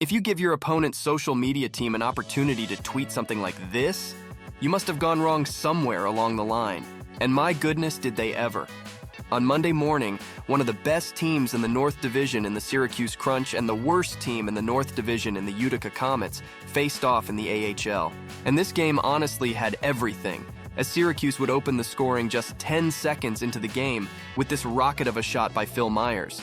If you give your opponent's social media team an opportunity to tweet something like this, you must have gone wrong somewhere along the line. And my goodness, did they ever. On Monday morning, one of the best teams in the North Division in the Syracuse Crunch and the worst team in the North Division in the Utica Comets faced off in the AHL. And this game honestly had everything, as Syracuse would open the scoring just 10 seconds into the game with this rocket of a shot by Phil Myers.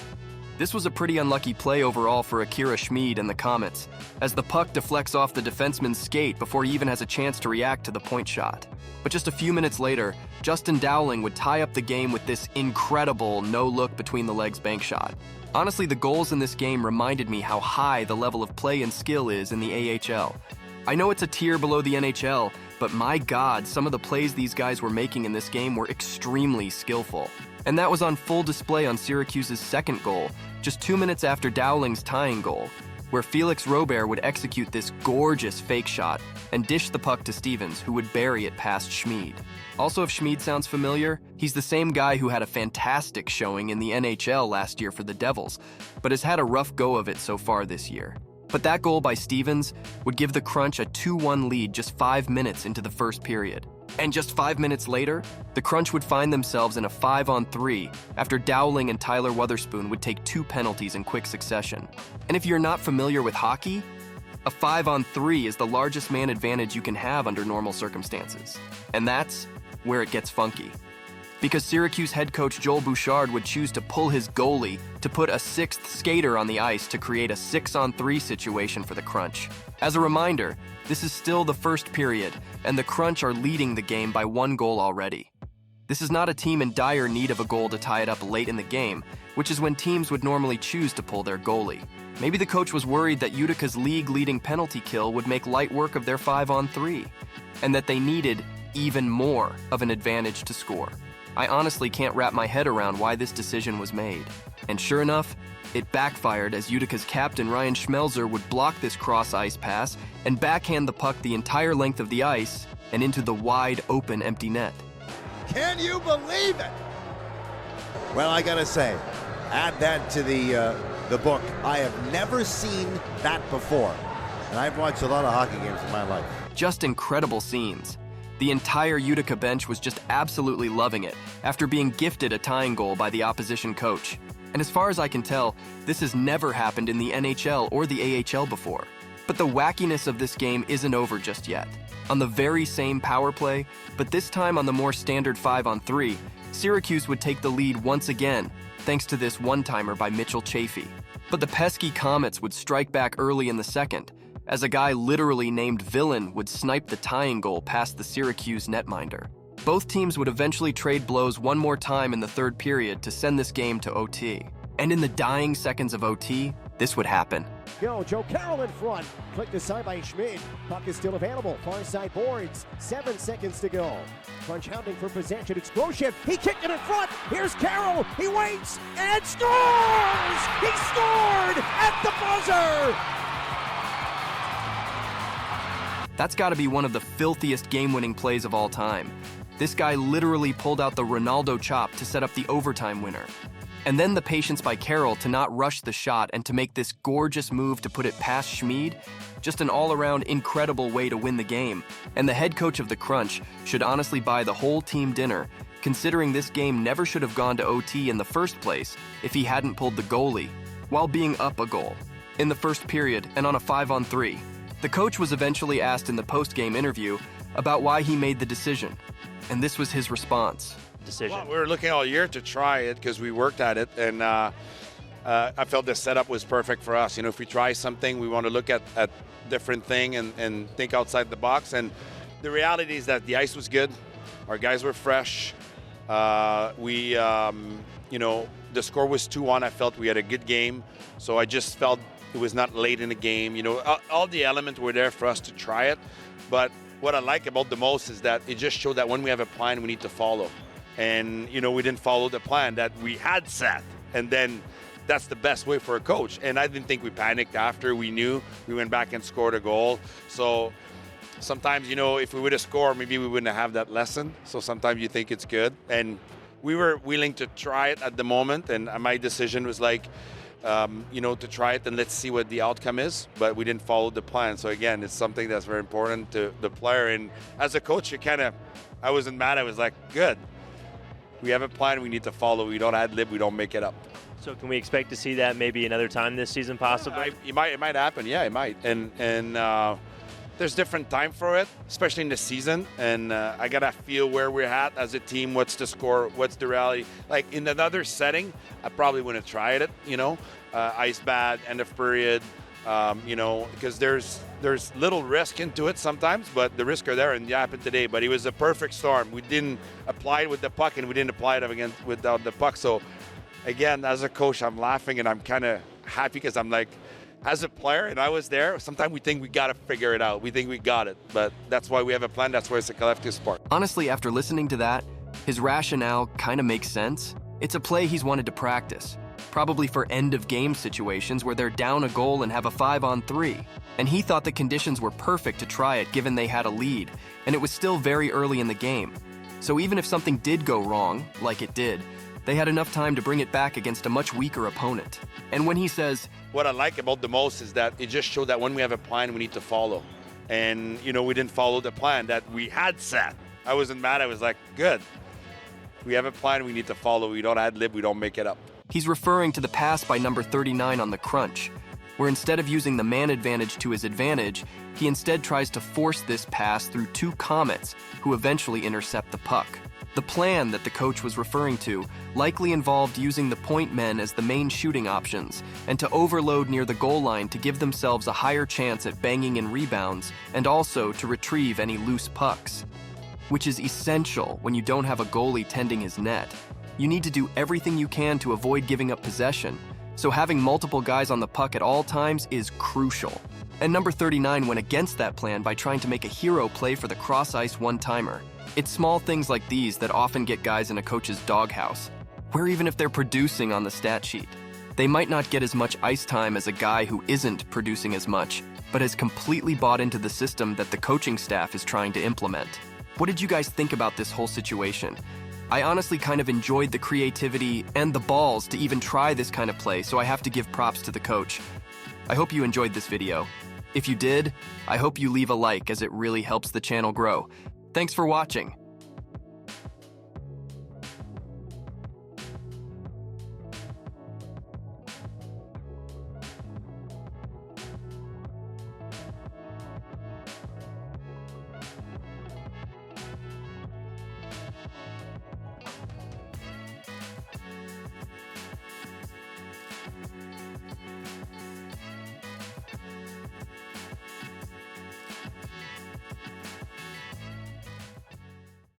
This was a pretty unlucky play overall for Akira Schmid and the Comets, as the puck deflects off the defenseman's skate before he even has a chance to react to the point shot. But just a few minutes later, Justin Dowling would tie up the game with this incredible no-look between-the-legs bank shot. Honestly, the goals in this game reminded me how high the level of play and skill is in the AHL. I know it's a tier below the NHL, but my God, some of the plays these guys were making in this game were extremely skillful. And that was on full display on Syracuse's second goal, just 2 minutes after Dowling's tying goal, where Felix Robert would execute this gorgeous fake shot and dish the puck to Stevens, who would bury it past Schmid. Also, if Schmid sounds familiar, he's the same guy who had a fantastic showing in the NHL last year for the Devils, but has had a rough go of it so far this year. But that goal by Stevens would give the Crunch a 2-1 lead just 5 minutes into the first period. And just 5 minutes later, the Crunch would find themselves in a 5-on-3 after Dowling and Tyler Wotherspoon would take 2 penalties in quick succession. And if you're not familiar with hockey, a 5-on-3 is the largest man advantage you can have under normal circumstances. And that's where it gets funky. Because Syracuse head coach Joel Bouchard would choose to pull his goalie to put a 6th skater on the ice to create a 6-on-3 situation for the Crunch. As a reminder, this is still the first period, and the Crunch are leading the game by 1 goal already. This is not a team in dire need of a goal to tie it up late in the game, which is when teams would normally choose to pull their goalie. Maybe the coach was worried that Utica's league-leading penalty kill would make light work of their 5-on-3, and that they needed even more of an advantage to score. I honestly can't wrap my head around why this decision was made. And sure enough, it backfired as Utica's captain Ryan Schmelzer would block this cross-ice pass and backhand the puck the entire length of the ice and into the wide-open empty net. Can you believe it? Well, I gotta say, add that to the book. I have never seen that before. And I've watched a lot of hockey games in my life. Just incredible scenes. The entire Utica bench was just absolutely loving it after being gifted a tying goal by the opposition coach. And as far as I can tell, this has never happened in the NHL or the AHL before. But the wackiness of this game isn't over just yet. On the very same power play, but this time on the more standard 5-on-3, Syracuse would take the lead once again, thanks to this one-timer by Mitchell Chafee. But the pesky Comets would strike back early in the second, as a guy literally named Villain would snipe the tying goal past the Syracuse netminder. Both teams would eventually trade blows one more time in the third period to send this game to OT. And in the dying seconds of OT, this would happen. Go, Joe Carroll in front. Clicked aside by Schmid. Puck is still available. Far side boards. 7 seconds to go. Crunch hounding for possession. It's Grosjean. He kicked it in front. Here's Carroll. He waits and scores! He scored at the buzzer! That's got to be one of the filthiest game-winning plays of all time. This guy literally pulled out the Ronaldo chop to set up the overtime winner. And then the patience by Carroll to not rush the shot and to make this gorgeous move to put it past Schmid, just an all-around incredible way to win the game. And the head coach of the Crunch should honestly buy the whole team dinner, considering this game never should have gone to OT in the first place if he hadn't pulled the goalie, while being up a goal, in the first period and on a 5-on-3. The coach was eventually asked in the post-game interview about why he made the decision, and this was his response. Well, we were looking all year to try it because we worked at it, and I felt the setup was perfect for us. You know, if we try something, we want to look at different thing and think outside the box. And the reality is that the ice was good, our guys were fresh. You know, the score was 2-1. I felt we had a good game, so I just felt it was not late in the game. You know, all the elements were there for us to try it. But what I like about the most is that it just showed that when we have a plan, we need to follow. And, you know, we didn't follow the plan that we had set. And then that's the best way for a coach. And I didn't think we panicked after we knew. We went back and scored a goal. So sometimes, you know, if we would have scored, maybe we wouldn't have that lesson. So sometimes you think it's good. And we were willing to try it at the moment. And my decision was like, to try it and let's see what the outcome is. But we didn't follow the plan. So again, it's something that's very important to the player. And as a coach, I wasn't mad. I was like, good. We have a plan we need to follow. We don't ad-lib. We don't make it up. So can we expect to see that maybe another time this season, possibly? It might happen. Yeah, it might. And there's different time for it, especially in the season. And I got to feel where we're at as a team. What's the score? What's the rally? Like in another setting, I probably wouldn't have tried it, ice bath, end of period, because there's little risk into it sometimes, but the risks are there, and it happened today. But it was a perfect storm. We didn't apply it with the puck, and we didn't apply it without the puck. So again, as a coach, I'm laughing, and I'm kind of happy because I'm like, as a player, and I was there, sometimes we think we got to figure it out. We think we got it, but that's why we have a plan. That's why it's a collective sport. Honestly, after listening to that, his rationale kind of makes sense. It's a play he's wanted to practice, probably for end-of-game situations where they're down a goal and have a 5-on-3. And he thought the conditions were perfect to try it given they had a lead, and it was still very early in the game. So even if something did go wrong, like it did, they had enough time to bring it back against a much weaker opponent. And when he says, what I like about the most is that it just showed that when we have a plan, we need to follow. And, we didn't follow the plan that we had set. I wasn't mad. I was like, good. We have a plan we need to follow. We don't ad-lib. We don't make it up. he's referring to the pass by number 39 on the crunch, where instead of using the man advantage to his advantage, he instead tries to force this pass through two Comets, who eventually intercept the puck. The plan that the coach was referring to likely involved using the point men as the main shooting options and to overload near the goal line to give themselves a higher chance at banging in rebounds and also to retrieve any loose pucks, which is essential when you don't have a goalie tending his net. You need to do everything you can to avoid giving up possession, so having multiple guys on the puck at all times is crucial. And number 39 went against that plan by trying to make a hero play for the cross-ice one-timer. It's small things like these that often get guys in a coach's doghouse, where even if they're producing on the stat sheet, they might not get as much ice time as a guy who isn't producing as much, but has completely bought into the system that the coaching staff is trying to implement. What did you guys think about this whole situation? I honestly kind of enjoyed the creativity and the balls to even try this kind of play, so I have to give props to the coach. I hope you enjoyed this video. If you did, I hope you leave a like as it really helps the channel grow. Thanks for watching.